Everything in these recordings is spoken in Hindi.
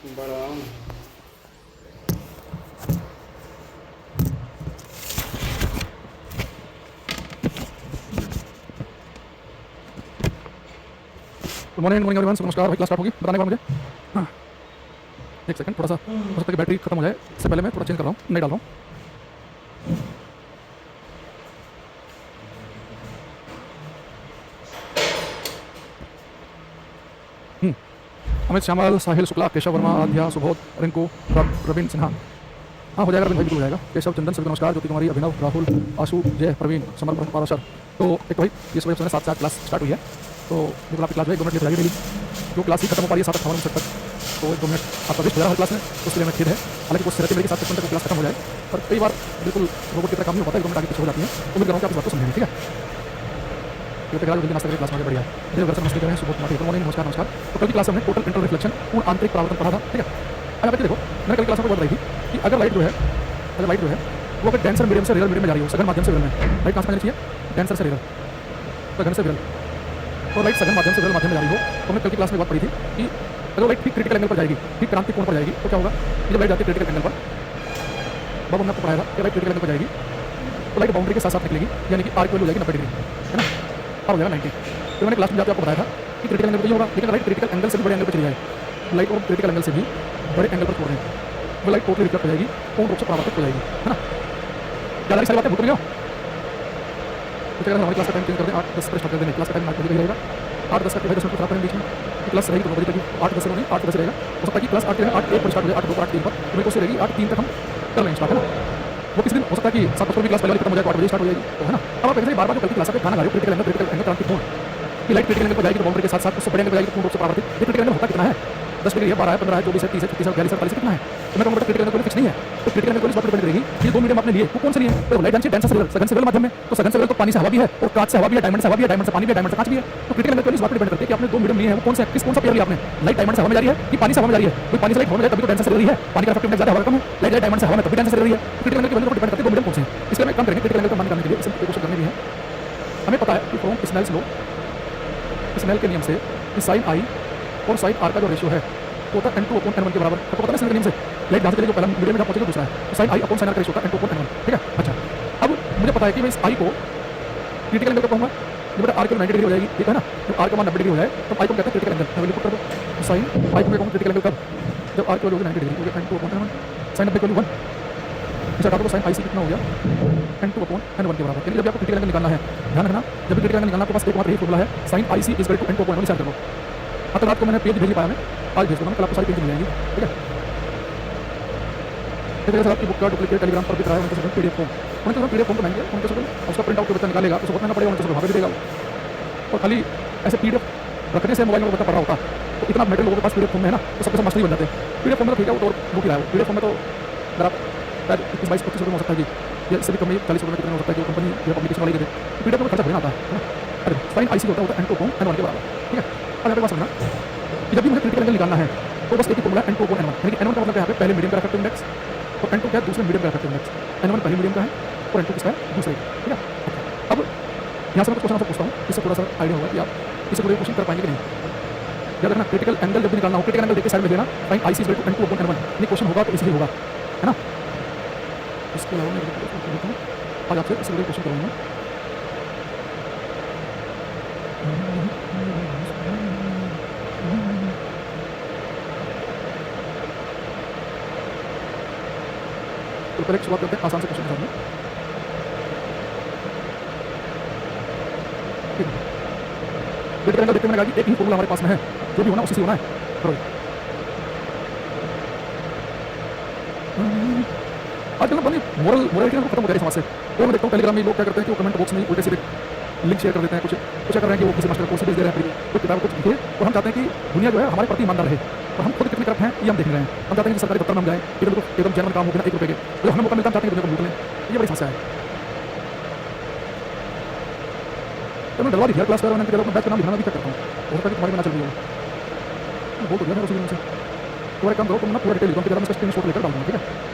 बड़ा गुड मॉर्निंग मॉर्निंग एवरीवन। नमस्कार भाई, क्लास स्टार्ट होगी बताने का मुझे। हाँ, एक सेकंड, थोड़ा सा हो सकता है कि बैटरी खत्म हो जाए, इससे पहले मैं थोड़ा चेंज कर रहा हूँ, नहीं डाल रहा हूँ। अमित श्यामल, साहिल शुक्ला, केशव वर्मा, आध्या, सुबोध, रिंकू, प्रवीण सिन्हा। हाँ, हो जाएगा रविंद्र भाई, बिल्कुल हो जाएगा। केशव, चंदन, सभी को नमस्कार। ज्योति कुमारी, अभिनव, राहुल, आशु, जय, प्रवीण, समर, पाराशर। तो एक भाई ये सुबह 7 से 8 क्लास स्टार्ट हुई है, तो बिल्कुल आपकी क्लास जो है 1-2 मिनट लेट जाएगी डेली। जो क्लास ही खत्म हो पा रही है 7:58 तक, तो 1-2 मिनट आपका वेस्ट हो जा रहा है हर क्लास में, तो उसके लिए मैं खेद है। हालांकि कोशिश रहती है मेरी 7:55 तक क्लास खत्म हो जाए, पर कई बार बिल्कुल रोबोट की तरह काम नहीं हो पाता, 1-2 मिनट आगे पीछे हो जाती है। उम्मीद कर रहा हूँ कि आप इस बात को समझेंगे, ठीक है। जल्दी नाश्ता करें, क्लास में आगे बढ़िया है। घर से नमस्ते करें, सुबह गुड मॉर्निंग, नमस्कार नमस्कार। तो कल की क्लास में हमने टोटल इंटरनल रिफ्लेक्शन, पूर्ण आंतरिक परावर्तन पढ़ा था, ठीक है। अब यहाँ पे देखो, मैंने कल क्लास में बात बताई थी कि अगर लाइट जो है वो अगर डेंसर मीडियम से रेयर मीडियम में जा रही हो, सघन माध्यम से विरल में, लाइट कहाँ से जानी चाहिए? डेंसर से रेयर, सघन से विरल। तो लाइट सघन माध्यम से विरल माध्यम में जा रही हो, तो हमने कल की क्लास में बात पढ़ी थी कि अगर लाइट ठीक क्रिटिकल एंगल पर जाएगी, ठीक क्रांति कोण पर जाएगी, तो क्या होगा? जब लाइट जाती है क्रिटिकल एंगल पर, अब हमने आपको पढ़ाया था कि लाइट क्रिटिकल एंगल पर जाएगी तो लाइट बाउंड्री के साथ साथ निकलेगी, यानी कि आर की वैल्यू हो जाएगी 90 डिग्री, है ना। अब हो जाएगा 90। तो मैंने क्लास में जाकर आपको बताया था कि क्रिटिकल एंगल पर ये होगा, लेकिन लाइट क्रिटिकल एंगल से भी बड़े एंगल पर चली जाए, लाइट और क्रिटिकल एंगल से भी बड़े एंगल पर छोड़ रहे हैं, वो लाइट टोटली रिफ्लेक्ट हो जाएगी, पूर्ण रूप से परावर्तित हो जाएगी, है ना। क्या सारी बातें भूल गए हो? तो अगर हमारी क्लास का टाइम चेंज कर दें, 8-10 पर स्टार्ट कर देंगे, क्लास का टाइम 8 बजे रहेगा। 8-10 का 10 मिनट खराब करें बीच में, क्लास रहेगी 2 बजे तक, 8-10 नहीं 8-10 रहेगा। हो सकता है कि क्लास 8 के 8-1 पर स्टार्ट हो जाए, 8-2 पर 8-3 पर, तो मेरे को रहेगी 8-3 तक हम कर लेंगे स्टार्ट, है ना। वो किसी दिन हो सकता है कि 7 बजे क्लास पहले खत्म हो जाए, 8 बजे स्टार्ट हो जाएगी, तो है ना। अब आप ऐसे बार-बार जो कल की क्लास पे खाना खा रहे हो, क्रिटिकल एंगल क्रांति कोण की लाइट क्रिटिकल एंगल पर जाएगी तो बाउंड्री के साथ साथ उससे बड़े एंगल पर जाएगी तो पूर्ण रूप से परावर्तित। ये क्रिटिकल एंगल होता कितना है? 10 डिग्री है, 12 है, 15 है, 24 है, 30 है, 36 है, 42 है, 48 कितना है? तो मैं कहूँगा क्रिटिकल एंगल कोई फिक्स नहीं है, तो क्रिटिकल एंगल इस बात पर डिपेंड करेगी कि ये 2 मीडियम आपने लिए वो कौन से लिए? तो लाइट जानी चाहिए डेंसर से विरल, सघन से विरल माध्यम में, तो सघन से विरल तो पानी से हवा भी है और कांच से हवा भी है, डायमंड से हवा भी है, डायमंड से पानी भी है, डायमंड से कांच भी है। तो क्रिटिकल एंगल इस बात पर डिपेंड करती है कि आपने 2 मीडियम लिए हैं, वो कौन से, कौन सा पेयर लिया आपने? लाइट डायमंड से हवा में जा रही है कि पानी से हवा में जा रही है? कोई पानी से लाइट हवा में जाए तभी तो डेंसर से रही है, पानी का इफेक्टिवनेस ज्यादा हवा कम है, लाइट डायमंड से हवा में तभी डेंसर से रही है। तो क्रिटिकल एंगल की वैल्यू पर डिपेंड करती है 2 मीडियम कौन से हैं। इसलिए मैं काम करेंगे क्रिटिकल एंगल का मान निकालने के लिए, इसे क्वेश्चन करने भी है। हमें पता है कि फ्रॉम स्नेल्स लॉ, स्नेल के नियम से साइन आई और साइन आर का जो रेशियो है वो होता है n2/n1 के बराबर। आपको पता है स्नेल के नियम से लाइट जहाँ से चलेगी जो पहला मीडियम में जहाँ पहुंचेगी दूसरा है, तो sine I upon sine R का रेशियो होता है n2/n1, ठीक है। अच्छा, अब मुझे पता है कि मैं इस आई को क्रिटिकल एंगल कहूँगा जब आर की 90 डिग्री हो जाएगी, ठीक है ना। जब आर का मान 90 डिग्री हो जाए तो आई को कहते हैं क्रिटिकल एंगल। मैं वैल्यू पुट कर दूँ, साइन आई को मैं कहूँगा क्रिटिकल एंगल कब? जब आर की वैल्यू होगी 90 डिग्री, n2/n1, साइन 90 की वैल्यू 1, इसे हटा दो तो साइन आई सी कितना हो गया? n2/n1 के बराबर। यानी जब आपको क्रिटिकल एंगल निकालना है, ध्यान रखना, जब भी क्रिटिकल एंगल निकालना आपके पास एकमात्र यही फॉर्मूला है, sine I C equal to n2/n1 लिखा करो। अब तक रात को मैंने पेज भेज नहीं पाया, मैं आज भेज दूँगा, कल आपको सारी पेज मिल जाएंगी, ठीक है। फिर सर आपकी बुक का डुप्लीकेट टेलीग्राम पर भी कराया, उनके साथ पीडीएफ फॉर्म, उनके साथ पीडीएफ फॉर्म को महंगे, उनके साथ उसका प्रिंट आउट के बच्चा निकालेगा तो बहुत महंगा पड़ेगा, उनके साथ वहाँ पे भी देगा। और खाली ऐसे पीडीएफ रखने से मोबाइल में बच्चा पढ़ रहा होता तो इतना मेटल लोगों के पास पीडीएफ फॉर्म में है ना, तो सबके सब मास्टर ही बन जाते हैं। पीडीएफ फॉर्म में तो ठीक है, वो तो बुक ही लाया, पीडीएफ फॉर्म में तो अगर आप 21-22-25 रुपये हो सकता है कि इससे भी कम 40 रुपये में कितना हो सकता है कि कंपनी जो पब्लिकेशन वाली दे दे, तो पीडीएफ में खर्चा बढ़िया आता है ना। अरे साइन आई सी होता है n2/n1 के बराबर, ठीक है। अब यहाँ पे बात समझना, जब भी मुझे क्रिटिकल एंगल निकालना है तो बस एक ही फॉर्मूला n2/n1, यानी कि n1 का मतलब यहाँ पे पहले मीडियम का इफेक्टिव इंडेक्स और n2 क्या है? दूसरे मीडियम का इफेक्टिव इंडेक्स। n1 पहले मीडियम का है और n2 किसका है? दूसरे, ठीक है। अब यहाँ से मैं कुछ क्वेश्चन आपसे पूछता हूँ, इससे थोड़ा सा आइडिया होगा कि आप इससे पूरे क्वेश्चन कर पाएंगे कि नहीं। याद रखना, क्रिटिकल एंगल जब भी निकालना हो, क्रिटिकल एंगल देख के साइड में देना, sine I C equal to n2/n1, ये क्वेश्चन होगा तो इसलिए होगा, है ना। इसके अलावा मैं आज आपसे इससे पूरे क्वेश्चन करूँगा। तो पहले शुरुआत करते हैं आसान से क्वेश्चन के साथ में। क्रिटिकल एंगल देखते मैंने कहा कि एक ही फॉर्मूला हमारे पास में है, जो भी होना उसी से होना है। आजकल ना बनी मोरलिटी खत्म हो गई समाज से। और मैं देखता हूँ टेलीग्राम में लोग क्या करते हैं कि वो कमेंट बॉक्स में उल्टे सीधे लिंक शेयर कर देते हैं, कुछ क्या कर रहे हैं कि वो किसी मास्टर कोर्स भेज दे रहे हैं, कुछ किताब कुछ लिखे, और हम चाहते हैं कि दुनिया जो है हमारे प्रति ईमानदार रहे, और हम खुद कितनी करप्ट हैं ये हम देख रहे हैं। हम चाहते हैं कि सरकारी दफ्तर में हम जाएं, एकदम जेन्युइन काम हो बिना 1 रुपये के, तो हमें मौका मिलता है, हम चाहते हैं कि दुनिया को लूट लें। ये बड़ी समस्या है। तो मैं डलवा दी क्लास कर, मैं बैच का नाम लिखना भी करता हूँ, हो सकता है कि तुम्हारी बना चल रही हो, बहुत हो गया उसी दिन से। तुम्हारे काम करो, तुम ना पूरा डिटेल लिखो, मैं इसका स्क्रीनशॉट लेकर डाल दूँगा, ठीक है।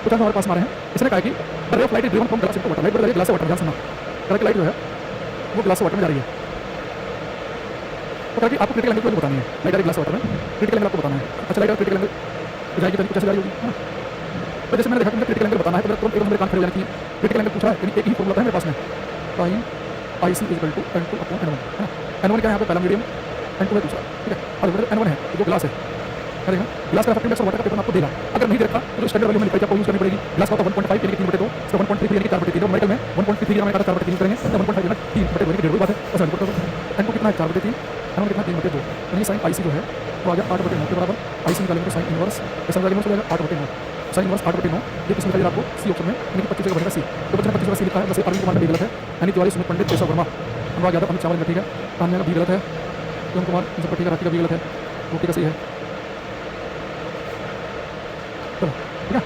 कुछ हमारे पास मारे हैं, इसने कहा कि रे of light is driven from glass into water, light बढ़ रही है ग्लास से वाटर, ध्यान सुनना, करेक्ट। लाइट जो है वो ग्लास से वाटर में जा रही है। तो करेक्ट आपको क्रिटिकल एंगल को बतानी है, लाइट डायरेक्ट ग्लास वाटर में क्रिटिकल एंगल आपको बताना है। अच्छा लाइट क्रिटिकल एंगल जाएगी तो कुछ ऐसी जा रही होगी, है ना। तो जैसे मैंने देखा कि क्रिटिकल एंगल बताना है तो तुरंत एक मेरे कान खड़े हो जाने की क्रिटिकल एंगल पूछ रहा है, यानी एक ही फॉर्मूला है मेरे पास में, sine I C equal to n2 upon n1, है ना। n1 क्या है यहाँ पे पहला मीडियम, n2 है दूसरा, ठीक है। और n1 है जो ग्लास है, क्या देखना ग्लास का इफेक्टिव इंडेक्स और वाटर का पेपर आपको देगा। अगर नहीं देखा तो स्टैंडर्ड वैल्यू में लिखा आपको यूज करनी पड़ेगी। ग्लास का 1.5 यानी कि 3/2, इसका 1.33 यानी कि 4/3 और मेटल में 1.33 यानी 4/3 करेंगे तो 1.5 यानी 3/2 यानी कि 1.5 बात है। बस n2 कितना है 4/3, n1 कितना 3/2, यानी sin IC जो है वो आ गया 8/9 के बराबर। IC निकालेंगे तो sin इनवर्स ऐसा इनवर्स हो जाएगा 8/9, sin इनवर्स 8/9। ये किसमें चाहिए आपको सी ऑप्शन में, यानी कि 25 जगह बनेगा सी। तो बच्चे ने 25 जगह सी लिखा है, बस अरविंद कुमार का भी गलत है, यानी तिवारी सुमित पंडित केशव वर्मा अनुराग यादव अमित चावल का ठीक है, तान्या का भी गलत है, प्रेम कुमार इन सब ठीक है, राखी का भी गलत है, रोटी का सही है। चलो ठीक है,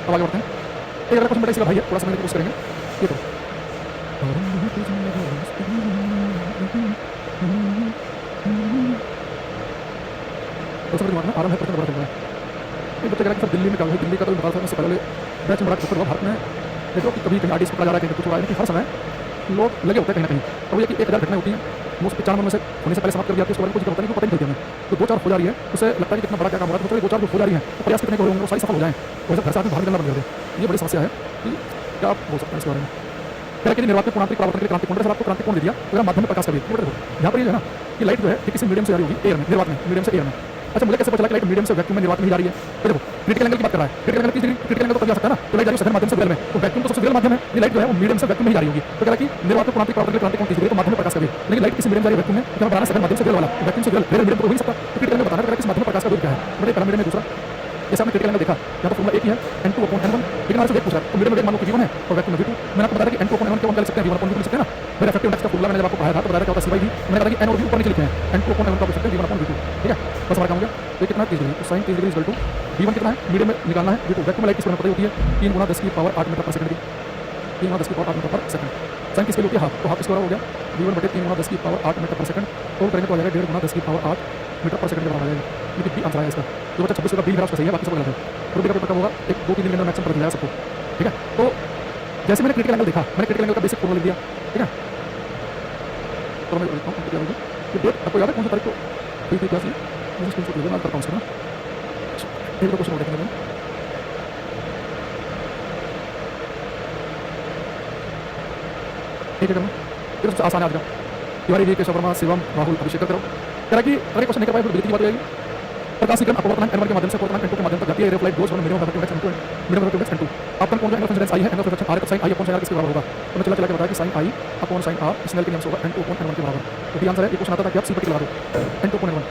अब आगे बढ़ते हैं। एक अगर क्वेश्चन बेटा इसी का भाई है, थोड़ा समझने की कोशिश करेंगे। ये तो समझ दिमाग में आराम है, प्रश्न बड़ा चल रहा है। ये बच्चे कह रहे हैं कि सर दिल्ली में क्या हुआ, दिल्ली का तो बता था, इससे पहले बैच में बड़ा चक्कर हुआ भारत में। देखो कि कभी कहीं आर्टिस्ट पकड़ा जा रहा है, कहीं कुछ हो रहा है, लेकिन हर समय लोग लगे होते हैं कहीं ना कहीं। तो ये कि 1000 घटनाएं होती हैं, वो 4 में से होने से पहले समाप्त कर दिया, उसके बारे में कुछ होता नहीं, पता नहीं चलती हमें। तो 2-4 हो जा रही है, उससे लगता है कि कितना बड़ा क्या काम हो रहा है, तो 2-4 जो हो जा रही है तो प्रयास कितने हो होंगे वो सारी सफल हो जाएं, वैसे घर से आदमी बाहर निकलना बंद कर दे। ये बड़ी समस्या है कि क्या आप बोल सकते हैं इसके बारे में। कह रहे कि निर्वात में पूर्णांतरिक परावर्तन के लिए क्रांति कोण, सर आपको क्रांति कोण दे दिया, तो माध्यम में प्रकाश का वेग। यहाँ पर ये है ना कि लाइट जो है किसी मीडियम से जा रही होगी एयर में, निर्वात में मीडियम से एयर में। अच्छा मुझे कैसे पता चला कि लाइट मीडियम से वैक्यूम में निर्वात में ही जा रही है। तो देखो क्रिटिकल एंगल की बात कर रहा है, क्रिटिकल एंगल तो तब जा सकता है ना, तो लाइट जा रही है सघन माध्यम से विरल में, तो वैक्यूम तो सबसे विरल माध्यम है, ये लाइट जो है वो मीडियम से वैक्यूम में ही जा रही होगी। तो कह रहा कि निर्वात में पूर्णांतरिक परावर्तन के लिए क्रांति कोण 30 डिग्री, तो माध्यम में प्रकाश का वेग। लेकिन लाइट किसी मीडियम जा रही है वैक्यूम में, क्या बनाना सघन माध्यम से विरल वाला, वैक्यूम से विरल मीडियम तो हो ही सकता। तो क्रिटिकल एंगल बताना है किस माध्यम में प्रकाश का वेग क्या है, बड़े पहला मीडियम में दूसरा। जैसे आपने क्रिटिकल एंगल देखा, यहाँ तो फॉर्मूला एक ही है n2 अपॉन n1, लेकिन हमारे से वेग पूछ रहा है, तो मीडियम में वेग मान लो कि v1 है और वैक्यूम में v2। मैंने आपको बताया कि n2 अपॉन n1 के 1 लिख सकते हैं, v1 अपॉन v2 लिख सकते हैं ना। मेरा इफेक्टिव इंडेक्स का फॉर्मूला मैंने जब आपको पढ़ाया था तो बताया क्या होता है c/v, मैंने कहा कि n और v ऊपर नीचे लिखे हैं, n2 अपॉन n1 का लिख सकते हैं, v1 अपॉन v2, ठीक है। बस हमारा काम हो गया। तो कितना 30 डिग्री, तो sin 30 degree equal to v1 कितना है मीडियम में निकालना है, v2 वैक्यूम में लाइट किस में पता होती है 3 × 10 की पावर 8 मीटर पर सेकंड की, 3 × 10 की पावर 8 मीटर पर सेकंड। sin किसके लिए होती है हाफ, तो हाफ स्क्वायर हो गया v1 बटे 3 × 10 की पावर 8 मीटर पर सेकंड, और करेंगे तो आ जाएगा 1.5 × 10 की पावर 8 मीटर पर सेकंड के बराबर आ जाएगा। लेकिन बी आंसर है इसका। जो बच्चा 26 का बी मेरा उसका सही है, बाकी सब गलत है। रुपये का पेपर कब होगा, 1-2-3 दिन के अंदर मैक्सिमम पता चल जाएगा सबको, ठीक है। तो जैसे मैंने क्रिटिकल एंगल देखा, मैंने क्रिटिकल एंगल का बेसिक फॉर्मूला लिख दिया, ठीक है। तो मैं लिखता हूँ क्या होगी कि डेट आपको याद है कौन सी तारीख को हुई थी, क्या सी मुझे स्क्रीनशॉट ले लेना, करता हूँ उसका ना। एक तो क्वेश्चन और देखेंगे, ठीक है करना फिर सबसे आसान है आज का। तिवारी वी केशव वर्मा शिवम राहुल अभिषेक करो। कह रहा कि अगर क्वेश्चन नहीं कर पाए फिर बिजली की बात हो जाएगी। प्रकाशीकरण अपवर्तन n1 के माध्यम से अपवर्तन n2 के माध्यम तक जाती है, रे flight goes from medium of effective index n2 आपका कौन सा एंगल ऑफ इंसिडेंस आई है, एंगल ऑफ रिफ्लेक्शन r है, तो sin i upon sin r किसके बराबर होगा। तो मैं चला के बताया कि sin i upon sin r इस एंगल के नियम से होगा n2 अपॉन n1 के बराबर। तो भी आंसर है। एक क्वेश्चन आता था कि आप सी पर लगा दो n2 अपॉन n1।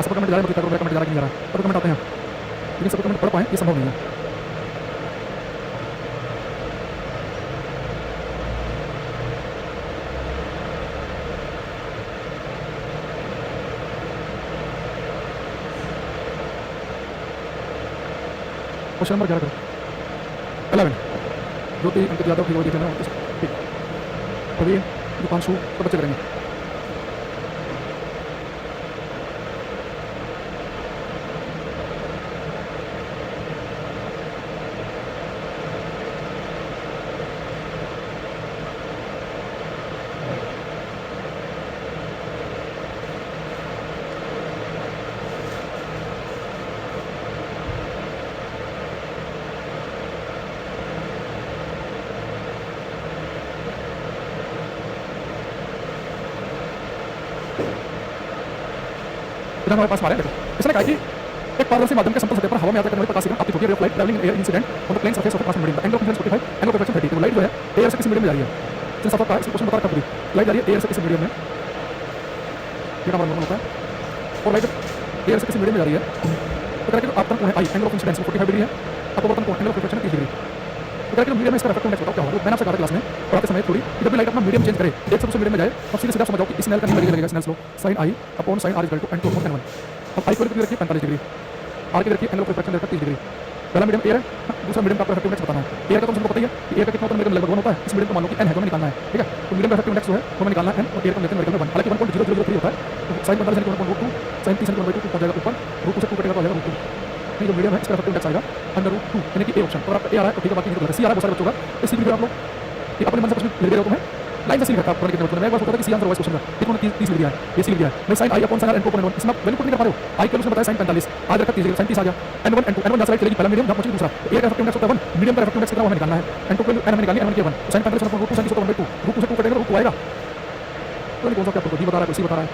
सब कमेंट जा रहा है, मुझे कमेंट जा रहा है कि नहीं जा रहा है, सब कमेंट आते हैं लेकिन सब कमेंट पढ़ पाएं ये संभव नहीं है। क्वेश्चन नंबर 11 करो, 11 ज्योति अंकित यादव की देख लेना, ठीक प्रवीण दीपांशु सब बच्चे करेंगे। इधर हमारे पास मारे देखो, इसने कहा कि एक पारदर्शी माध्यम के समतल सतह पर हवा में यात्रा करने वाली प्रकाशीकरण आपकी होती है, ray of light travelling in air incident on the plane surface of the transmit medium, angle of incidence 45, angle of reflection 30। तो लाइट जो है एयर से किसी मीडियम में जा रही है, इसने साफ कहा, इसमें क्वेश्चन बता रखा पूरी लाइट जा रही है एयर से किसी मीडियम में, ये हमारा नॉर्मल होता है, और लाइट एयर से किसी मीडियम में जा रही है तो कह रहा है कि आपतन कोण है आई, एंगल ऑफ इंसिडेंस 45 डिग्री है, अपवर्तन कोण एंगल ऑफ रिफ्लेक्शन 30 डिग्री। तो कह रहा है कि मीडियम में इसका इफेक्टिव इंडेक्स बताओ क्या होगा। मैंने आपसे कहा था क्लास में पढ़ाते समय थोड़ी कि जब भी लाइट अपना मीडियम चेंज करे, एक से दूसरे मीडियम में जाए, तो सीधे सीधा समझ जाओ कि इस एंगल का नहीं लगेगा, इस एंगल लो sin i upon sin r equal to n2 upon n1। अब आई को रखिए 45 डिग्री, आर की रखिए एंगल ऑफ रिफ्लेक्शन रखिए 30 डिग्री। पहला मीडियम एयर है, दूसरा मीडियम का इफेक्टिव इंडेक्स बताना है। एयर का तो हमको पता ही है कि एयर का कितना होता है, मीडियम लगभग 1 होता है, इस मीडियम को मान लो कि n है तो हमें निकालना है, ठीक है। तो मीडियम का इफेक्टिव इंडेक्स जो है वो हमें निकालना है n, और एयर का लेते हैं मीडियम में 1, हालांकि 1.0003 होता है, तो sin 45 यानी 1/2, sin 30 यानी 1/2 पहुंच जाएगा ऊपर, रूट से 2 कटेगा तो आ जाएगा रूट 2। नहीं जो मीडियम है इसका इफेक्टिव इंडेक्स आएगा √2, यानी कि ए ऑप्शन। तो आपका ए आ रहा है तो ठीक है, बाकी नहीं तो गलत है। सी आ रहा है बहुत सारे बच्चों का, इसी भी आप लोग ये अपने मन से कुछ लिख दे रहे हो तुम्हें लाइन से सीख रखा पुराने कितने बच्चों ने। मैं एक बार सोचा था कि सी आंसर वॉइस क्वेश्चन का, इन्होंने 30 लिख दिया है, ये सी लिख दिया है। मैं sine I upon sine R N को अपॉन एन1 इसमें वैल्यू पुट नहीं कर पा रहे हो। आई के उसने बताया साइन 45, आज रखा 30 साइन 30 आ गया। n1 n2 n1 जैसा चलेगी पहला मीडियम जब पहुंची दूसरा। ए का इफेक्टिव इंडेक्स होता है 1, मीडियम का इफेक्टिव इंडेक्स कितना हमें निकालना है। n2 को n हमें निकालनी है, n1 के 1 तो sine 45 upon root 2 sine 1/2 root 2 से 2 कटेगा रूट 2 आएगा। तो नहीं कौन सा क्या आपको डी बता रहा है, कुछ बता रहा है।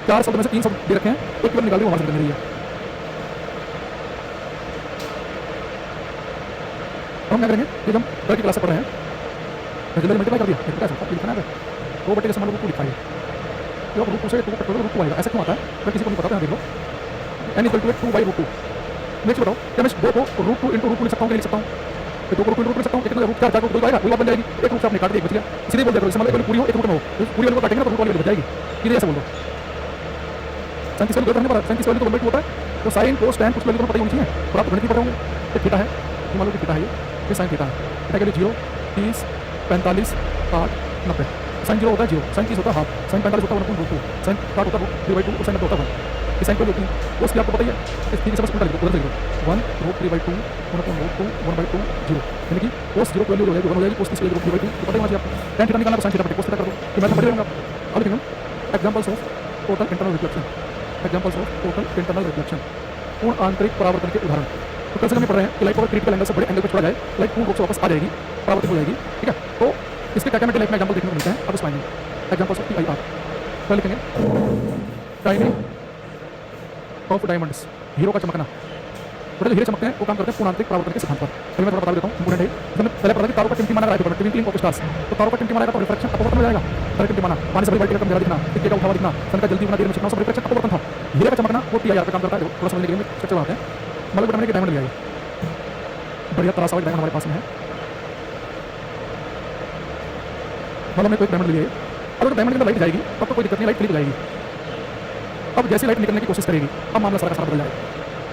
चार शब्द में से 3 शब्द दे रखे हैं, एक केवल निकाल रही हूं, वहां से निकल रही है। हम क्या करेंगे कि हम कल की क्लास से पढ़ रहे हैं, जल्दी मल्टीप्लाई कर दिया क्या सकता है लिखना है 2 बटे जैसे मान लो रूट 2 लिखा है, तो रूट 2 से 2 कट रूट 2 आएगा। ऐसा क्यों आता है, अगर किसी को नहीं पता तो देख लो। n equal to 2 by root 2। Next बताओ, क्या मैं 2 को रूट 2 इंटू रूट 2 लिख सकता हूँ कि नहीं लिख सकता हूँ? तो 2 को रूट 2 लिख सकता हूँ, कितना रूट 4 4 2 आएगा, वही बात बन जाएगी। एक रूट से आपने काट दिया, बच गया। सीधे बोल दो, मतलब पूरी हो एक रूट में हो, पूरी वाली को काटेंगे तो रूट वाली बच जाएगी। सीधे ऐसे बोल दो। साइन किस वाली करने पर साइन किस वाली तो 1/2 होता है, तो साइन कोस tan कुछ वाली को पता ही होनी चाहिए, और आप गणित भी पढ़े होंगे। ये थीटा है, ये मान लो कि थीटा है, ये साइन थीटा है। थीटा के लिए 0 30 45 60 90। साइन 0 होता है 0, साइन 30 होता है हाफ, साइन 45 होता है 1/2, साइन 60 होता है 3/2 और साइन 90 होता है 1। ये साइन कोई होती है वो उसकी आपको पता ही है। इस ठीक से बस उल्टा लिख दो, उधर से लिख दो 1 रूट 3/2 1/2 1/2 0, यानी कि कोस 0 की वैल्यू हो जाएगी 1 हो जाएगी, कोस 30 की वैल्यू 3/2 तो पता ही होना चाहिए आपको। tan थीटा निकालना तो साइन थीटा बटे कोस थीटा कर दो, तो मैं समझ जाऊंगा। अब लिखेंगे examples of total internal reflection, examples of total internal reflection, पूर्ण आंतरिक परावर्तन के उदाहरण। तो कल से हम पढ़ रहे हैं कि लाइट अगर क्रिटिकल एंगल से बड़े एंगल पर छोड़ा जाए, लाइट पूर्ण रूप से वापस आ जाएगी, परावर्तित हो जाएगी, ठीक है। तो इसके क्या क्या लाइफ में एग्जांपल देखने को मिलते हैं, अब इस फाइंडिंग एग्जांपल्स ऑफ TIR क्या लिखेंगे, टाइमिंग ऑफ डायमंड्स, हीरो का चमकना। तो जो हीरे चमकते हैं वो काम करते हैं पूर्ण आंतरिक परावर्तन के सिद्धांत पर। अभी मैं थोड़ा बता देता हूँ, इंपोर्टेंट है। हमने पहले पढ़ा कि तारों का टिमटिमाना राइट होता है, ट्विंकलिंग ऑफ स्टार्स। तो तारों का टिमटिमाना का तो रिफ्लेक्शन अपवर्तन हो जाएगा, तारे टिमटिमाना, पानी से बड़ी वाइट कलर का दिखना, टिक्के का उठावा दिखना, सन का जल्दी होना, देर में छिपना, सब रिफ्लेक्शन अपवर्तन था। हीरे का चमकना वो TIR पे काम करता है, थोड़ा समझने के लिए स्ट्रक्चर बनाते हैं। मतलब बेटा मैंने कि डायमंड लिया है, बढ़िया तरासा हुआ डायमंड हमारे पास में है। मतलब हमने कोई डायमंड लिया है, अगर डायमंड के अंदर लाइट जाएगी तब तो कोई दिक्कत नहीं, लाइट क्लिक जाएगी। अब जैसे लाइट निकलने की कोशिश करेगी, अब मामला सारा का सारा बदल जाएगा,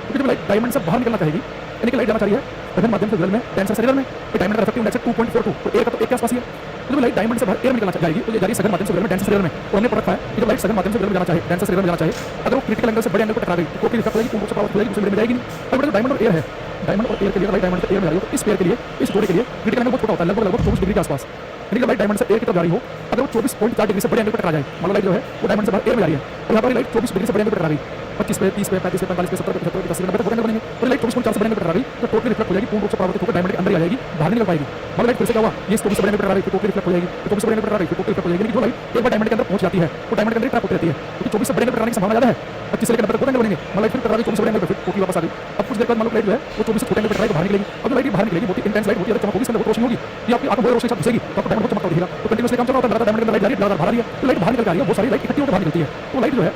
क्योंकि जब लाइट डायमंड से बाहर निकलना चाहेगी, यानी कि लाइट जाना चाहिए विभिन्न माध्यम से रियल में, डेंसर से रियल में, तो डायमंड का इफेक्टिव इंडेक्स 2.42, तो एयर का तो 1 के आसपास ही है। तो जब लाइट डायमंड से बाहर एयर में निकलना जाएगी तो ये जा रही है सघन माध्यम से रियल में, डेंसर से रियल में। तो हमने पढ़ रखा है कि जब लाइट सघन माध्यम से रियल में जाना चाहे, डेंसर से रियल में जाना चाहे, अगर वो क्रिटिकल एंगल से बड़े एंगल को टकरा गई तो कोई इफेक्ट होगी, पूर्ण रूप से परावर्तित हो जाएगी, दूसरे में जाएगी नहीं। अब जो डायमंड और एयर है, डायमंड और एयर के लिए लाइट डायमंड से एयर में आ रही हो, तो इस पेयर के लिए, इस जोड़े के लिए क्रिटिकल एंगल बहुत छोटा होता है, लगभग 24 डिग्री के आसपास। यानी कि लाइट डायमंड से एयर की तरफ जा रही हो, अगर वो 24.4 डिग्री से बड़े एंगल पर टकरा जाए, मान लो लाइट जो है वो डायमंड से बाहर एयर में जा रही है, और यहाँ पर लाइट 24 डिग्री से बड़े एंगल पर टकरा गई, 25 पे 30 पे 35 पे 45 पे 70 पे 75 पे 80 पे 90 पे बनेंगे, तो लाइट 24.4 से बड़े एंगल पर टकरा गई तो टोटली रिफ्लेक्ट हो जाएगी, पूर्ण रूप से परावर्तित होकर डायमंड के अंदर ही आ जाएगी, बाहर नहीं निकल पाएगी। मतलब लाइट फिर से क्या हुआ, ये 24 से बड़े एंगल पर टकरा गई तो टोटली रिफ्लेक्ट हो जाएगी, 24 से बड़े एंगल पर टकरा गई तो टोटली रिफ्लेक्ट हो जाएगी। जो लाइट एक बार डायमंड के अंदर पहुंच जाती है वो डायमंड के अंदर ट्रैप होती रहती है, क्योंकि 24 से बड़े एंगल पर टकराने की संभावना ज्यादा है। 25 से लेकर 90 तक एंगल बनेंगे, मतलब फिर टकरा गई 24 से बड़े एंगल पर, फिर टोटली वापस आ गई। अब कुछ देर बाद मान लो लाइट जो है वो 24 से छोटे एंगल पर टकराई तो बाहर निकलेगी। अब जो लाइट बाहर निकलेगी बहुत ही इंटेंस लाइट होती है, चमक होगी, इसमें बहुत रोशनी होगी, ये आपकी आंखों में रोशनी सब घुसेगी तो आपको डायमंड बहुत चमकता दिखेगा। तो कंटीन्यूअसली काम चल रहा होता है, लगातार डायमंड के अंदर लाइट जा रही है, लगातार बाहर आ रही है, तो लाइट बाहर निकल के आ रही है, बहुत सारी लाइट इकट्ठी होकर बाहर निकलती है, तो लाइट जो है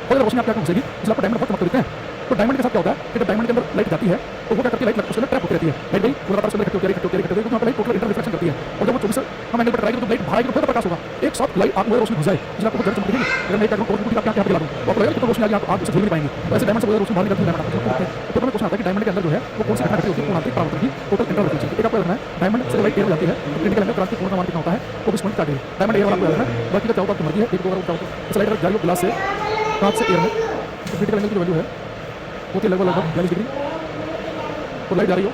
बहुत रोशनी आपकी आंखों में घुसेगी, इसलिए आपको डायमंड बहुत चमकते दिखते हैं। तो डायमंड के साथ क्या होता है कि जब डायमंड के अंदर लाइट जाती है तो वो क्या करती है, लाइट उसके अंदर ट्रैप होती रहती है, लाइट गई लगातार उसके अंदर इकट्ठी होती है, क्योंकि वहाँ पे लाइट टोटल इंटर रिफ्लेक्शन करती है। और जब वो 24 हम एंगल पर टकराएगी तो लाइट बाहर आएगी तो फिर प्रकाश होगा, एक साथ लाइट आंख में रोशनी घुस जाए, जिससे आपको बहुत चमक दिखेगी। अगर मैं टोटल टूटी आपके यहाँ पे ला दूँ तो आपको लगेगा कि रोशनी आ गई, आप उसे झेल नहीं पाएंगे। तो ऐसे डायमंड से रोशनी बाहर निकलती है, डायमंड तो हमें क्वेश्चन आता है कि डायमंड के अंदर जो है वो कौन सी घटना घटी होती है, पूर्ण आंतरिक परावर्तन की टोटल इंटर रिफ्लेक्शन। एक आपको लगना है डायमंड से लाइट एयर हो जाती है तो क्रिटिकल एंगल क्रांति पूर्ण का मान कितना होता है, 24.4 डिग्री। डायमंड एयर वाला आपको लगना है, बाकी का चाहो तो आपकी मर्जी है, एक दो बार चाहो तो इस लाइट अगर जा रही हो ग्लास से कांच से एयर में, तो क्रिटिकल एंगल की वैल्यू है वो थी लगभग 42 डिग्री। तो लाइट जा रही हो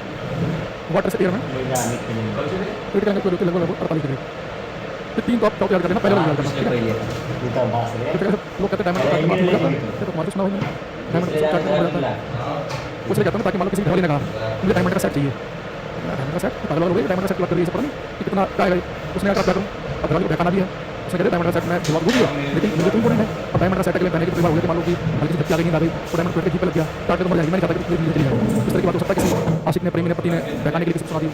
वाटर से एयर में, क्रिटिकल एंगल की वैल्यू लगभग 48 डिग्री। तो तीन तो आप याद कर लेना, पहले वाला याद करना, ठीक है। लोग कहते हैं डायमंड का हो जाता है, तो तुम्हारे सुना होगा डायमंड हो जाता है, कुछ नहीं कहता हूँ ताकि मान लो किसी घर वाले ने कहा मुझे डायमंड का सेट चाहिए, डायमंड का सेट पागल हो गई, डायमंड का सेट कर रही है, पता नहीं कि कितना क्या है, उसने क्या करूँ, अब घर वाले को दिखाना भी है, उसने कहते डायमंड का सेट मैं दिमाग भूल गया, लेकिन मुझे तो इम्पोर्टेंट है। अब डायमंड का सेट के लिए पहले की परिवार हो गया, मान लो कि हल्की झटकी आ गई, नींद आ गई, तो डायमंड पेट के जीप लग गया, काट के तो मर जाएगी, मैं नहीं चाहता कि चली जाए। इस तरह की बात हो सकता है किसी आशिक ने, प्रेमी ने, पति ने बहकाने के लिए किसी को सुना दी।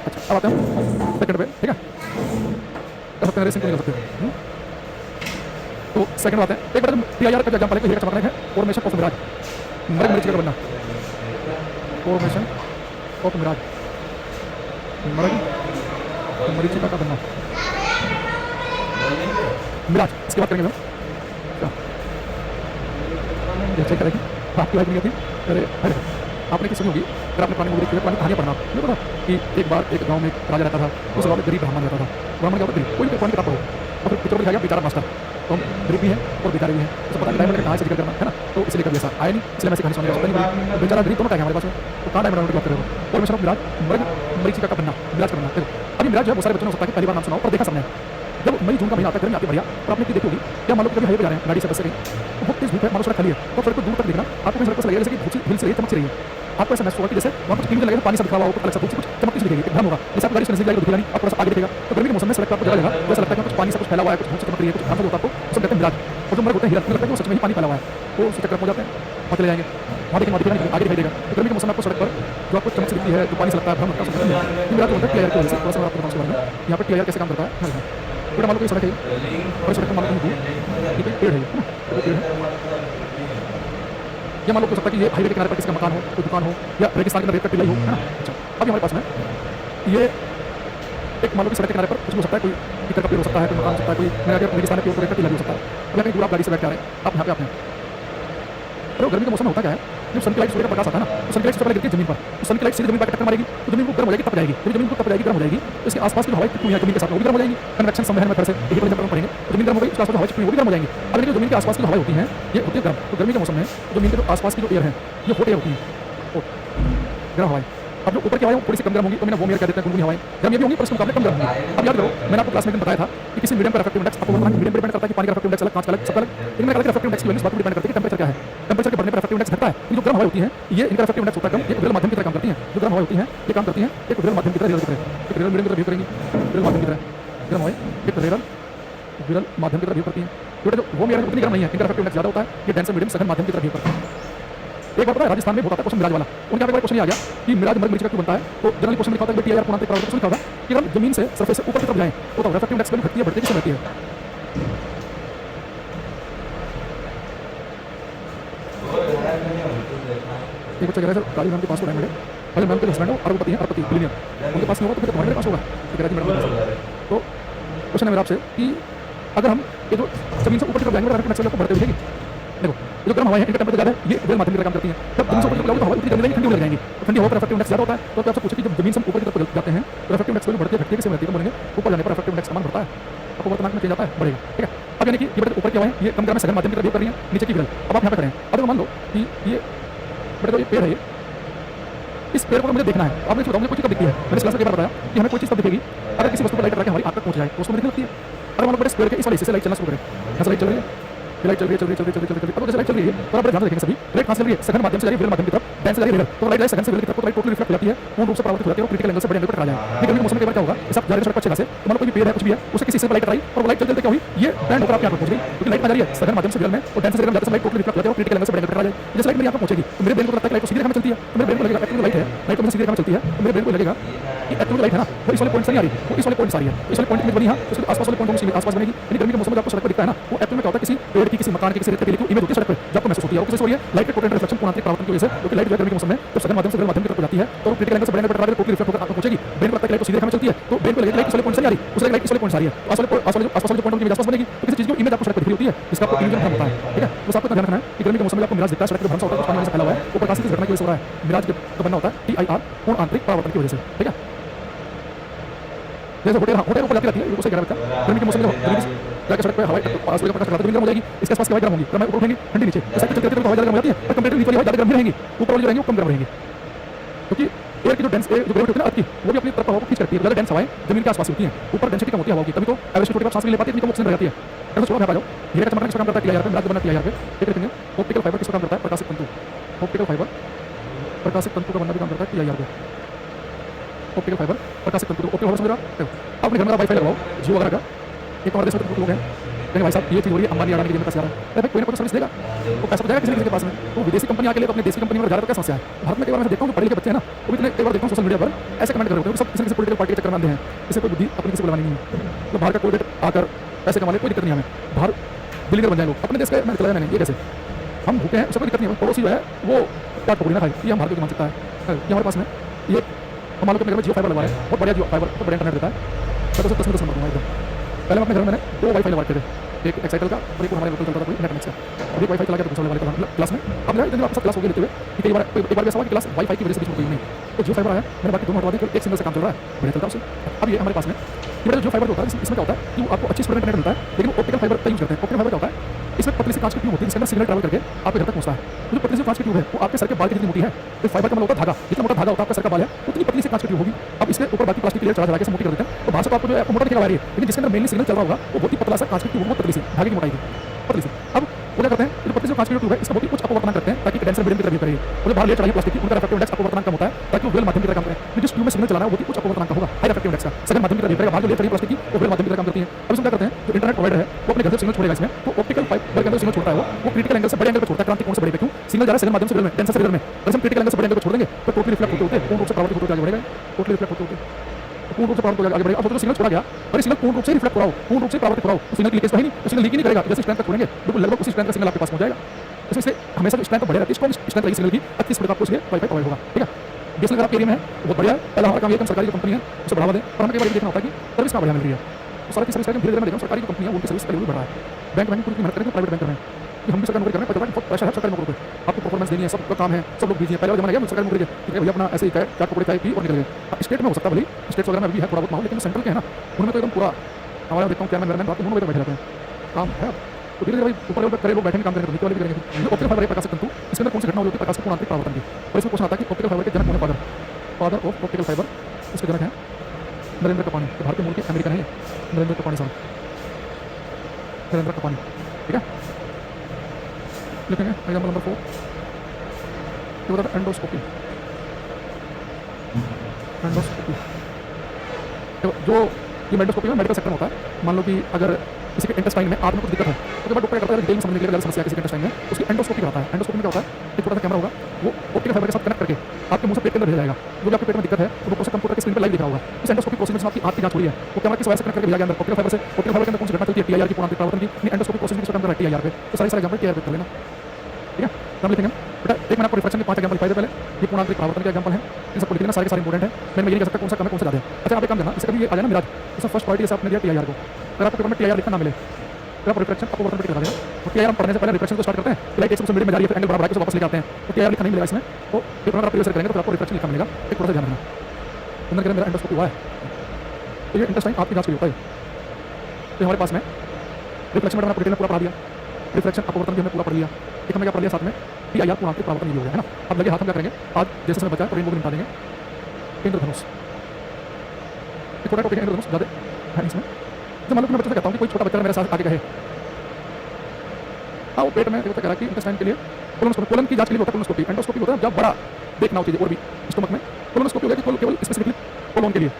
अच्छा अब आते हैं सेकंड पे, ठीक है, कर सकते हैं रेसिंग कर सकते हैं। तो सेकंड बात है, एक बार TIR का एग्जांपल है कि हीरे का चमकना है, फॉर्मेशन ऑफ मिराज, मरग मरीचिका का बनना, फॉर्मेशन ऑफ मिराज, मरग मरीचिका का बनना, मिराज इसकी बात करेंगे हम, ये चेक करेंगे आपकी बात नहीं आती। अरे अरे आपने किसी होगी, अगर आपने पुरानी मूवी देखी, पुरानी कहानियाँ पढ़ना, नहीं पता कि एक बार एक गांव में एक राजा रहता था, उस गांव में गरीब ब्राह्मण रहता था। ब्राह्मण क्या होता है, कोई पुरानी किताब पढ़ो और फिर पिक्चर दिखाया बेचारा मास्टर, तो हम गरीब भी हैं और बेचारे भी हैं, तो पता नहीं डायमंड कहाँ से जिक्र करना है ना, तो इसलिए कभी ऐसा आया नहीं, इसलिए मैं ऐसी कहानी सुनाने का सोचता नहीं। तो बेचारा गरीब दोनों का है हमारे पास में, तो कहाँ डायमंड की बात कर रहे हो। और मैं शराब मिराज मरीचिका का बनना, मिराज का बनना। देखो अभी मिराज जो है बहुत सारे बच्चों ने हो सकता है पहली बार नाम सुना और देखा सबने, जब मई जून का महीना आता है गर्मी आती है बढ़िया, और आपने देखी होगी क्या मान लो कभी हाईवे पे जा रहे हैं गाड़ी से बस से कहीं, बहुत तेज धूप है, मान लो सड़क खाली है, तो सड़क को दूर तक देखना आपको कहीं सड़क पर लगेगा जैसे कि धूप हिल से चमक रही है, आपको ऐसा महसूस होगा कि जैसे वहाँ कुछ केमिकल लगेगा, पानी सा दिखा हुआ होगा, अलग सा कुछ चमकती सी दिखेगी, भ्रम होगा, जैसे आप गाड़ी से नजदीक जाएगा तो दिखेगा नहीं, आपको ऐसा आगे दिखेगा। तो गर्मी के मौसम में सड़क पर आपको जगह लगा जैसा लगता है कि कुछ पानी से कुछ फैला हुआ है, कुछ धूप से चमक रही है, कुछ भ्रम होता है, आपको सब कहते हैं मिराज। और जो मर्ग होते हैं हिरन, लगता है कि वो सच में ही पानी फैला हुआ है, वो उस चक्कर में हो जाते हैं, वहाँ चले जाएंगे, वहाँ देखेंगे आगे दिखाई देगा। तो गर्मी के मौसम में आपको सड़क पर जो आपको चमक से दिखती है, जो पानी से लगता है, भ्रम लगता है, मिराज होता है टीआईआर की वजह से। थोड़ा सा आपको बताऊँ यहाँ पर टीआईआर कैसे काम करता है। बेटा मान लो कोई सड़क है और सड़क पर मान लो कहीं दूर पेड़ है ना, पेड़ है, या मान लो हो सकता है कि ये हाईवे के किनारे पर किसी का मकान हो, कोई दुकान हो, या रेगिस्तान के अंदर रेत का टीला ही हो, है ना। अच्छा अभी हमारे पास में ये एक मान लो कि सड़क के किनारे पर कुछ भी हो सकता है, कोई कीकर का पेड़ हो सकता है, कोई मकान हो सकता है, कोई मेरा रेगिस्तान के ऊपर रेत का टीला भी हो सकता है। अब कहीं दूर आप गाड़ी से बैठ के आ रहे हैं, आप यहाँ पे हैं, तो गर्मी के मौसम में होता क्या है, जब सन की लाइट सूर्य का प्रकाश आता है ना, तो सन की लाइट सबसे पहले गिरती है जमीन पर, तो सन की लाइट सीधे जमीन पर टक्कर मारेगी, तो जमीन को गर्म हो जाएगी, तप जाएगी, जब जमीन को तप जाएगी, गर्म हो जाएगी, तो इसके आसपास की हवाएं चिपकी हुई है जमीन के साथ वो भी गर्म हो जाएंगी, कन्वेक्शन संवहन मेथड से यही पर जब पढ़ेंगे, तो जमीन गर्म हो गई, उसके आसपास हवाएं चिपकी हुई वो भी गर्म हो जाएंगी। अब लेकिन जमीन के आसपास की हवाएं होती हैं ये होती है गर्म, तो गर्मी के मौसम में जमीन के जो आसपास की जो एयर है ये हॉट एयर होती है, गर्म हवाएं। अब जो ऊपर की हवाएं थोड़ी सी कम गर्म होंगी, तो मैंने वो मेयर कह देते हैं गुनगुनी हवाएं, गर्म ये भी होंगी पर उसके मुकाबले कम गर्म होंगी। अब याद करो मैंने आपको क्लास में बताया था कि किसी मीडियम का रिफ्रैक्टिव इंडेक्स, आपको मीडियम पर डिपेंड करता है कि पानी का रिफ्रैक्टिव इंडेक्स अलग, कांच का अलग, सब अलग, लेकिन मैंने कहा कि रिफ्रैक्टिव इंडेक्स की वैल्यू इस बात पर डिपेंड करती है कि टेंपरेचर क्या है, टेंपरेचर के बढ़ने पर रिफ्रैक्टिव इंडेक्स घटता है। जो गर्म हवाएं होती हैं ये इनका रिफ्रैक्टिव इंडेक्स होता है कम, ये विरल माध्यम की तरह काम करती हैं। जो गर्म हवाएं होती हैं ये काम करती हैं एक विरल माध्यम की तरह, एक विरल मीडियम की तरह बिहेव करेंगी, विरल माध्यम की तरह गर्म हवाएं एक विरल माध्यम की तरह बिहेव करती हैं। जो वो मेयर उतनी गर्म नहीं है, इनका रिफ्रैक्टिव इंडेक्स ज्यादा होता है, ये डेंस मीडियम सघन माध्यम की तरह बिहेव करते हैं। एक बार पता है राजस्थान में होता था क्वेश्चन मिराज वाला, उनके यहाँ पे क्वेश्चन आ गया कि मिराज मर्ग मरीचिका क्यों बनता है, तो जनरली क्वेश्चन लिखा होता है कि टीआईआर पूर्णांक प्रावर्तक लिखा होगा कि अगर जमीन से सरफेस से ऊपर की तरफ जाएं तो रिफ्रैक्टिव इंडेक्स वैल्यू घटती है बढ़ती है, किससे रहती है। एक बच्चा कह रहा है सर काली मैम के पास तो डायमंड है, काली मैम के हस्बैंड हो अरबपति हैं, अरबपति बिलियनियर, उनके पास नहीं होगा तो फिर तुम्हारे पास होगा, तो कह रहा है मैडम के पास। तो क्वेश्चन है मेरा आपसे कि अगर हम ये जो जमीन से ऊपर की तरफ जाएंगे रिफ्रैक्टिव इंडेक्स वैल्यू आपको बढ़ते हुए दिखेगी। देखो जो गर्म हवाएं हैं इनका टेंपरेचर ज्यादा है, ये विरल माध्यम की तरह काम करती हैं, जब जमीन से ऊपर की तरफ जाओगे तो हवा उतनी गर्म नहीं ठंडी होने जाएंगी, तो ठंडी हवा का रिफ्रैक्टिव इंडेक्स ज्यादा होता है। तो आपसे पूछे कि जब जमीन से ऊपर की तरफ जाते हैं तो रिफ्रैक्टिव इंडेक्स वैल्यू बढ़ती है घटती है, किससे रहती है, तो बोलेंगे ऊपर जाने पर रिफ्रैक्टिव इंडेक्स समान बढ़ता है, आपको वर्तमान में चेंज आता है बढ़ेगा, ठीक है। अब यानी कि ये बेटे ऊपर की हवाएं ये कम गर्म सघन माध्यम की तरह बिहेव कर रही हैं, नीचे की विरल। अब आप यहाँ पे खड़े हैं, अब मान लो कि ये बेटे तो ये पेड़ है, ये इस पेड़ को मुझे देखना है, आप मुझे बताओ मुझे कोई चीज कब दिखती है, मैंने इस क्लास में कई बार बताया कि हमें कोई चीज तब दिखेगी अगर किसी वस्तु पर लाइट लगा के हमारी आंख तक पहुंच जाए तो उसको दिखने लगती है। अगर मान लो बड़े स्क्वायर के इस वाले हिस्से से लाइट चलना शुरू करें, यहाँ से लाइट चल रही है, लाइट चल रही है, अब जैसे लाइट चल रही है तो आप बड़े ध्यान से देखेंगे सभी, लाइट कहाँ से चल रही है, सघन माध्यम से जा रही है, विरल माध्यम की तरफ, डेंस से जा रही है विरल, तो लाइट सघन से विरल की तरफ, तो लाइट टोटली रिफ्लेक्ट हो जाती है, पूर्ण रूप से परावर्तित हो जाती है और क्रिटिकल एंगल से बड़े एंगल पर टकरा जाए। लेकिन गर्मी के मौसम में कई बार क्या होगा, जैसे आप जा रहे हैं सड़क पर अच्छे खासे, तो मान लो कोई पेड़ है कुछ भी है, उससे किसी हिस्से पर लाइट टकराई और वो लाइट चलते क्या हुई, ये बैंड होकर आपकी आंख पर पहुंच गई, क्योंकि लाइट आ जा रही है सघन माध्यम से विरल में और डेंस से जाते लाइट टोटली रिफ्लेक्ट हो जाती है और क्रिटिकल एंगल से बड़े एंगल पर टकरा जाए। जैसे लाइट मेरी आंख पर पहुंचेगी तो मेरे ब्रेन को लगता है कि लाइट तो सीधी रेखा में चलती है, तो मेरे ब्रेन को लगेगा एक्चुअली लाइट है, लाइट तो सीधी रेखा में चलती है, तो मेरे ब्रेन को लगेगा कि एक्चुअली लाइट है ना वो इस वाले पॉइंट से नहीं आ रही, वो इस वाले पॉइंट से आ रही है, इस वाले पॉइंट में बनी है, उसके आसपास वाले पॉइंट में आसपास बनेगी। यानी गर्मी के मौसम में आपको सड़क पर दिखता है ना वो एक्चुअली में क्या होता है, किसी पेड़ की, किसी मकान की, किसी रेत की इमेज होती है सड़क पर, जब आपको महसूस होती है, वो किससे हो रही है, लाइट के पोटेंशियल रिफ्लेक्शन पूर्णांक प्रावर्तन की वजह से, क्योंकि लाइट गर्मी के मौसम में जब सघन माध्यम से विरल माध्यम की तरफ जाती है तो क्रिटिकल एंगल से बड़े एंगल पर टकरा कर टोटली रिफ्लेक्ट होकर आपको पहुंचेगी। ब्रेन को लगता है लाइट तो सीधी रेखा में चलती है, तो ब्रेन को लगेगा लाइट इस वाले पॉइंट से नहीं आ रही, उस लाइट इस वाले पॉइंट से आ रही है, आसपास वाले पॉइंट की आसपास बनेगी, तो किसी चीज की इमेज आपको सड़क पर दिख रही होती है, जिसका आपको इल्यूजन भ्रम होता है, ठीक है। बस आपको ध्यान रखना है कि गर्मी के मौसम में आपको मिराज दिखता है, सड़क पर भ्रम सा होता है, पानी से फैला हुआ है, वो प्रकाश की घटना की वजह से हो रहा है, मिराज का बनना होता है टीआईआर पूर्ण आंतरिक परावर्तन की वजह से, ठीक है। जैसे होटल ऊपर जाती रहती है, उसे क्या रहता है गर्मी के मौसम में जाकर सड़क पर हवा सूर्य का प्रकाश पड़ता है तो गर्म हो जाएगी, इसके आसपास की हवा गर्म होगी, गर्म ऊपर उठेंगी ठंडी नीचे, जैसे चलते चलते हवा गर्म हो जाती है, पर कंपैरेटिवली नीचे वाली हवा ज्यादा गर्म रहेंगी, ऊपर वाली जो रहेंगी वो कम गर्म रहेंगी, क्योंकि एयर की जो डेंस जो ग्रेविटी होती है ना अर्थ की वो भी अपनी तरफ हवा को खींच करती है, ज्यादा डेंस हवाएं जमीन के आसपास होती हैं, ऊपर डेंसिटी कम होती है हवा की, तभी तो एवरेज छोटे सांस ले पाती है, इतनी कम ऑक्सीजन रह जाती है। ऐसा छोटा आ जाओ, हीरे का चमकना किसका काम करता है, टीआईआर पे, मिराज बनना टीआईआर पे, एक देखेंगे ऑप्टिकल फाइबर किसका काम करता है, प्रकाशित तंतु, ऑप्टिकल फाइबर प्रकाशित तंतु का बनना भी काम करता है टीआईआर पे, ऑप्टिकल फाइबर प्रकाशित तंतु, ऑप्टिकल फाइबर समझ रहा है। आप अपने घर में वाईफाई लगवाओ जियो वगैरह का, एक हमारे देश में तो लोग हैं लेकिन भाई साहब ये चीज़ हो रही है अंबानी अडानी की पैसे आ रहा है, भाई कोई ना कोई सर्विस देगा वो पैसा जाएगा किसी न किसी के पास में, तो विदेशी कंपनी आके लिए तो अपनी देशी कंपनी में जा रहा है, क्या समस्या है। भारत में कई बार मैं देखता हूँ पढ़े लिखे बच्चे हैं ना वो भी कई बार देखता हूँ सोशल मीडिया पर ऐसे कमेंट कर रहे होते हैं, सब किसी पॉलिटिकल पार्टी के चक्कर में आते हैं, इसे कोई बुद्धि अपनी किसी को लगानी नहीं है, तो बाहर का कोई आकर पैसे कमा ले कोई दिक्कत नहीं हमें, बाहर बिलियनर बन जाए लोग, अपने देश का मैंने चलाया मैंने, ये कैसे हम भूखे हैं, उससे कोई दिक्कत नहीं है, पड़ोसी जो है वो काट पकड़ी ना खाए, ये हम भारत की मानसिकता है। ये हमारे पास में ये हम मान लो अपने घर में जियो फाइबर लगवाया है, बहुत बढ़िया जियो फाइबर, बहुत बढ़िया इंटरनेट देता है, तो 10 नंबर दूंगा एकदम। पहले अपने घर में मैंने 2 वाईफाई लगवाते थे, एक एक्साइटल का और एक हमारे लोकल चलता था कोई नेटमिक्स का, और एक वाईफाई चला के दूसरे वाले क्लास में। अब आपके साथ क्लास हो गई लेते हुए कि कई बार एक बार ऐसा हुआ कि क्लास वाईफाई की वजह से बीच में कोई नहीं, तो जियो फाइबर आया, मैंने बाकी दोनों हटवा दी, केवल एक सिंगल से काम चल रहा है, बढ़िया चलता है उससे। अब ये हमारे पास में ये मेरा जियो फाइबर होता है, इसमें क्या होता है कि वो आपको अच्छी स्पीड में इंटरनेट मिलता है, लेकिन ऑप्टिकल फाइबर का यूज करते हैं। ऑप्टिकल फाइबर क्या होता है, इसमें पतली सी कांच की ट्यूब होती है जिसके अंदर सिग्नल ट्रैवल करके आपके घर तक पहुंचता है। जो पतली सी कांच की ट्यूब है वो आपके सर के बाल की जितनी मोटी है, तो फाइबर का मतलब होता है धागा, जितना मोटा धागा होता है आपका सर का बाल है उतनी पतली सी कांच की ट्यूब होगी। अब इसके ऊपर बाकी प्लास्टिक की लेयर चढ़ा के मोटी कर देते हैं, तो बाहर से तो आपको जो है मोटा दिखेगा वायर, लेकिन जिसके अंदर मेनली सिग्नल चल रहा होगा वो बहुत ही पतला सा कांच की ट्यूब, बहुत पतली सी धागे की मोटाई की पतली सी। अब वो क्या करते हैं, जो पतली सी कांच की ट्यूब है इसका बहुत ही उच्च अपवर्तन करते हैं ताकि कंडेंसर मीडियम की तरह करेगी। वो जो बाहर लेयर चढ़ाई प्लास्टिक की उनका रिफ्रैक्टिव इंडेक्स अपवर्तन कम होता है ताकि वो वेल माध्यम की तरह काम करे। जिस ट्यूब में सिग्नल चलाना है वो बहुत ही उच्च अपवर्तन का होगा, हाई रिफ्रैक्टिव इंडेक्स का, सघन माध्यम की तरह करेगा। बाहर जो लेयर चढ़ी प्लास्टिक की वो वेल माध्यम की तरह काम करती है। अब इसमें क्या करते हैं, जो इंटरनेट प्रोवाइडर है वो अपने घर से सिग्नल छोड़ेगा इसमें, तो ऑप्टिकल फाइबर के अंदर सिग्नल छोड़ता है वो क्रिटिकल एंगल से बड़े एंगल पर छोड़ता है, क्रांति कोण से बड़े पे। क्यों सिग्नल जा रहा है सघन माध्यम से विरल में, डेंसर से विरल में, अगर हम क्रिटिकल एंगल से बड़े एंगल पर छोड़ देंगे तो टोटली रिफ्लेक्ट होते होते पूर्ण रूप से परावर्तित होते आगे बढ़ेगा, टोटली रिफ्लेक्ट होते होते पूर्ण रूप से परावर्तित आगे बढ़ेगा। अब सोचो सिग्नल छोड़ा गया और सिग्नल पूर्ण रूप से रिफ्लेक्ट हो रहा हो, पूर्ण रूप से परावर्तित हो रहा हो, तो सिग्नल की लीकेज तो है नहीं, तो सिग्नल लीक ही नहीं करेगा। जैसे स्ट्रेंथ तक छोड़ेंगे बिल्कुल लगभग उसी स्ट्रेंथ का सिग्नल आपके पास पहुंच जाएगा। इसमें हमेशा स्ट्रेंथ बढ़े रहती है, स्ट्रॉन्ग स्ट्रेंथ रहेगी सिग्नल की, अच्छी स्पीड आपको इसलिए वाईफाई प्रोवाइड होगा। ठीक है, बीएसएनएल अगर आपके एरिया में है तो बहुत बढ़िया है। पहला हमारा काम ये कि हम सरकारी जो कंपनी है उसे बढ़ावा दें, पर हमें कई बार देखना होता है कि सर्विस कहाँ बढ़िया मिल रही है। तो सारी सर्विस धीरे धीरे मैं देख रहा हूँ सरकारी जो कंपनी है उनकी सर्विस का लेवल बढ़ रहा है। बैंक पूरी मेहनत करें, प्राइवेट बैंक कर रहे हैं कि हम भी सरकारी नौकरी कर रहे हैं, पर बहुत प्रेशर है सरकारी नौकरी पे, आपको परफॉर्मेंस देनी है, सबका काम है, सब लोग बिजी है। पहले जमाना गया सरकारी नौकरी के ठीक है भैया अपना ऐसे ही चाट पकौड़े खाए पी और निकल गए। स्टेट में हो सकता है भले स्टेट्स वगैरह में भी है थोड़ा बहुत माहौल, लेकिन सेंट्रल के है ना उनमें तो एकदम पूरा हमारा देखता हूँ क्या मैं रात को मुंह में बैठे रहते हैं, काम है। तो धीरे धीरे ऊपर लेवल पर करे लोग बैठेंगे काम करेंगे, नीचे वाले भी करेंगे। जो ऑप्टिकल फाइबर प्रकाश तंतु इसके अंदर कौन सी घटना होती है, प्रकाश के पूर्णांतरिक परावर्तन की। और इसमें क्वेश्चन आता है कि ऑप्टिकल फाइबर के जनक कौन है, फादर ऑफ ऑप्टिकल फाइबर, इसके जनक हैं नरेंद्र कपानी, तो भारतीय मूल के अमेरिकन है नरेंद्र कपानी साहब, नरेंद्र कपानी। ठीक है, लिखेंगे एग्जाम्पल नंबर 4, ये बता रहा एंडोस्कोपी। एंडोस्कोपी जो ये एंडोस्कोपी में मेडिकल सेक्टर में होता है। मान लो कि अगर किसी के इंटेस्टाइन में आग में कुछ दिक्कत है तो बाद डॉक्टर करता है डिटेल में समझने के लिए समस्या किसी के इंटेस्टाइन में उसकी एंडोस्कोपी कराता है। एंडोस्कोपी में क्या होता है, एक छोटा सा कैमरा होगा वो ऑप्टिकल फाइबर के साथ कनेक्ट करके आपके मुंह से पेट के अंदर भेजा जाएगा। जो भी आपके पेट में दिक्कत है तो वो प्रोसेस कंप्यूटर के स्क्रीन पर लाइव दिख रहा होगा। इस एंडोस्कोपी प्रोसेस में आपकी आग की जांच हो रही है, वो कैमरा किस वजह से कनेक्ट करके भेजा गया अंदर ऑप्टिकल फाइबर से। ऑप्टिकल फाइबर के अंदर कौन सी घटना चलती है, टीआईआर की पूर्णांतरिक परावर्तन की। एंडोस्कोपी प्रोसेस में अंदर टीआईआर पे, तो सारे एग्जांपल टीआईआर पे कर लेना। ठीक है, हम लिखेंगे बेटा एक मैंने आपको रिफ्रैक्शन के 5 एग्जांपल दिखाए थे पहले, ये पूर्णांतरिक परावर्तन के एग्जांपल हैं, इन सबको लिख लेना, सारे इंपॉर्टेंट है। मैं ये कह सकता हूं कौन सा कम है कौन सा ज्यादा है। अच्छा आप एक काम करना, इससे कभी ये आ जाए ना मिराज, इसमें फर्स्ट प्रायोरिटी जैसे आपने दिया टीआईआर को, अगर आपको पेपर में टीआईआर लिखना ना मिले तो आप रिफ्लेक्शन आपको वर्तन पे लगा देना। तो टीआईआर हम पढ़ने से पहले रिफ्लेक्शन को स्टार्ट करते हैं, लाइट एक से मिनट में जा रही है तो एंगल बराबर आके वापस लेके आते हैं, तो टीआईआर लिखना नहीं मिलेगा इसमें। तो पेपर में आप प्रीवियस करेंगे तो आपको रिफ्लेक्शन लिखना मिलेगा, एक थोड़ा सा ध्यान रखना। अंदर करें मेरा एंडोस्कोपी हुआ है तो ये इंटेस्टाइन आपकी जांच के लिए होता है। तो हमारे पास में रिफ्लेक्शन मैंने आपको डिटेल में पूरा पढ़ा दिया, रिफ्लेक्शन अपवर्तन भी हमने पूरा पढ़ लिया। एक हमने क्या पढ़ लिया साथ में टीआईआर पूर्णांतरिक परावर्तन ये हो गया है ना। अब लगे हाथ हम क्या करेंगे, आज जैसे समय बचा है तो रेनबो को निपटा देंगे। इंद्रधनुष छोटा टॉपिक है, इंद्रधनुष ज़्यादा है इसमें। जब मान लो मैं बच्चों से कहता हूँ कि कोई छोटा बच्चा मेरे साथ आगे कहे हाँ वो पेट में कह रहा कि इंटेस्टाइन के लिए कोलन की जांच के लिए होता है कोलोनोस्कोपी। एंडोस्कोपी होता है जब बड़ा देखना हो चीज़ें और भी स्टमक में। कोलोनोस्कोपी होगा कि केवल स्पेसिफिकली कोलोन के लिए।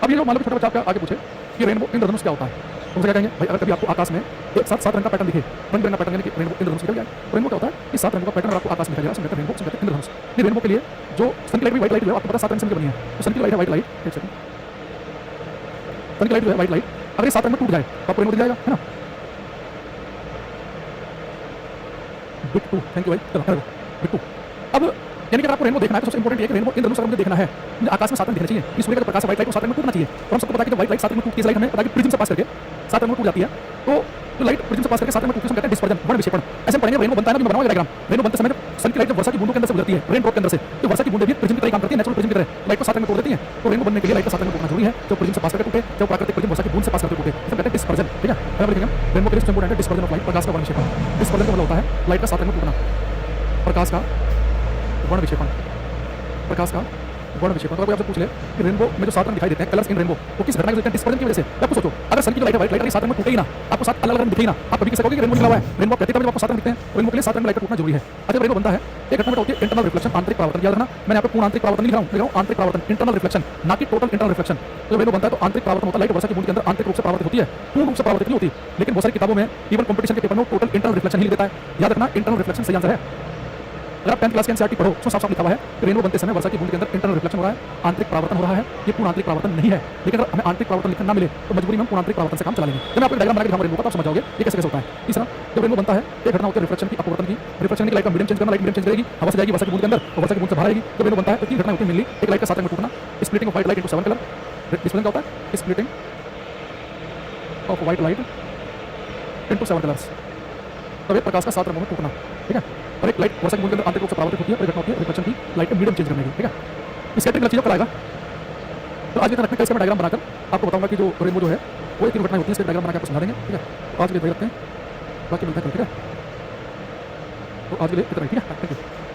अब ये जो मान लो छोटा बच्चा आपका आगे पूछे कि रेनबो इंद्रधनुष क्या होता है, तो क्या कहेंगे भाई अगर कभी आपको आकाश में एक साथ 7 रंग का पैटर्न दिखे, रंग बिरंगा पैटर्न यानी कि रेनबो इंद्रधनुष निकल जाए। रेनबो क्या होता है कि 7 रंगों का पैटर्न आपको आकाश में दिखाई दे रहा है, रेनबो इंद्रधनुष। ये रेनबो के लिए जो सन की लाइट भी व्हाइट लाइट है, आपको पता 7 रंग से बनी है, तो सन की लाइट है व्हाइट लाइट। एक सेकंड, सन की लाइट जो है व्हाइट लाइट, अगर ये 7 रंग में टूट जाए तो आपको रेनबो दिख जाएगा है ना। बिट्टू थैंक यू भाई, चलो बिट्टू। अब यानी कि अगर आपको रेनबो देखना है तो सबसे इंपॉर्टेंट ये कि रेनबो इंद्रधनुष अगर मुझे देखना है, मुझे आकाश में 7 रंग दिखने चाहिए। इस सूर्य का प्रकाश व्हाइट लाइट को 7 रंग में टूटना चाहिए। और हम सबको पता है कि जब व्हाइट लाइट 7 रंग में टूटती है, लाइट हमें पता है कि प्रिज्म से पास करके 7 रंग में टूट जाती है, तो जो लाइट प्रिज्म से पास करके 7 रंग में टूटती है कहते हैं डिस्पर्जन, वर्ण विक्षेपण। ऐसे पढ़ेंगे रेनबो बनता है ना, मैं बनाऊंगा डायग्राम। रेनबो बनते समय सन की लाइट जब वर्षा की बूंदों के अंदर से गुजरती है, रेन ड्रॉप के अंदर से, तो वर्षा की बूंदें भी प्रिज्म की तरह काम करती है, नेचुरल प्रिज्म की तरह लाइट को 7 रंग में तोड़ देती है। तो रेनबो बनने के लिए लाइट को 7 रंग में टूटना जरूरी है, जो प्रिज्म से पास करके टूटे, जो प्राकृतिक प्रिज्म वर्षा की बूंद से पास करके टूटे, इसे कहते हैं डिस्पर्जन। ठीक है, अब लिखेंगे रेनबो के लिए इंपॉर्टेंट है डिस्पर्जन ऑफ लाइट, प्रकाश का वर्ण विक्षेपण। डिस्पर्जन का मतलब होता है लाइट का 7 रंग में टूटना, प्रकाश का वर्ण विक्षेपण, प्रकाश का वर्ण विक्षेपण। तो कोई आपसे पूछ ले कि रेनबो में जो 7 रंग दिखाई देते हैं कलर्स इन रेनबो, वो किस घटना के होते हैं, डिस्पर्जन की वजह से। आपको सोचो अगर सन की लाइट है व्हाइट लाइट 7 रंग में टूटे ही ना, आपको 7 अलग अलग रंग दिखे ही ना, आप कभी किसी कहोगे कि रेनबो निकला हुआ है, रेनबो कहते हैं जब आपको 7 रंग दिखते हैं, रेनबो के लिए 7 रंग में लाइट का टूटना जरूरी है। अच्छा रेनबो बनता है एक घटना होती है इंटरनल रिफ्लेक्शन, आंतरिक परावर्तन। याद रखना मैंने आपको पूर्णांतरिक परावर्तन लिख रहा हूं, आंतरिक परावर्तन, इंटरनल रिफ्लेक्शन, ना कि टोटल इंटरनल रिफ्लेक्शन। जब रेनबो बनता है तो आंतरिक परावर्तन होता है, लाइट वर्षा की बूंद के अंदर आंतरिक रूप से परावर्तित होती है, पूर्ण रूप से परावर्तित नहीं होती। लेकिन बहुत सारी किताबों में इवन कंपटीशन के पेपर में टोटल इंटरनल रिफ्लेक्शन ही देता है। याद रखना इंटरनल रिफ्लेक्शन सही आंसर है। अगर आप 10th क्लास के एनसीईआरटी पढ़ो तो साफ साफ लिखा हुआ है कि रेनबो बनते समय वर्षा की बूंद के अंदर इंटरनल रिफ्लेक्शन हो रहा है, आंतरिक परावर्तन हो रहा है। ये पूर्ण आंतरिक परावर्तन नहीं है, लेकिन अगर हमें आंतरिक परावर्तन लिखना ना मिले तो मजबूरी में हम पूर्ण आंतरिक परावर्तन से काम चला लेंगे। जब मैं आपको डायग्राम बना के दिखाऊंगा रेनबो का तो आप समझ जाओगे ये कैसे कैसे होता है। तीसरा, जब रेनबो बनता है एक घटना होती है रिफ्लेक्शन की, अपवर्तन की। रिफ्लेक्शन की लाइट का मीडियम चेंज करना, लाइट मीडियम चेंज करेगी, हवा से जाएगी वर्षा की बूंद के अंदर और वर्षा की बूंद से बाहर आएगी। जब रेनबो बनता है तो 3 घटना होती है मेनली, एक लाइट का 7 रंग में टूटना, splitting of white light into 7 colour. Dispersion क्या होता है, splitting of white light into 7 colours. तब ये प्रकाश का 7 रंगों में टूटना। ठीक है, और एक लाइट वर्षा के बूंद के अंदर आंतरिक रूप से परावर्तित होती है और एक घटना होती है रिफ्लेक्शन की लाइट में मीडियम चेंज करने की, ठीक है। इस कैटेगरी चीज़ों को लाएगा। तो आज के रखने का इसका मैं डायग्राम बनाकर आपको बताऊंगा कि जो रेनबो जो है वो ये तीन घटनाएं होती है, इसके डायग्राम बना के आपको समझा देंगे, ठीक है। तो आज के लिए रखते हैं, बाकी मिलते हैं कल, ठीक है। तो आज के लिए इतना ही, ठीक है। Thank you.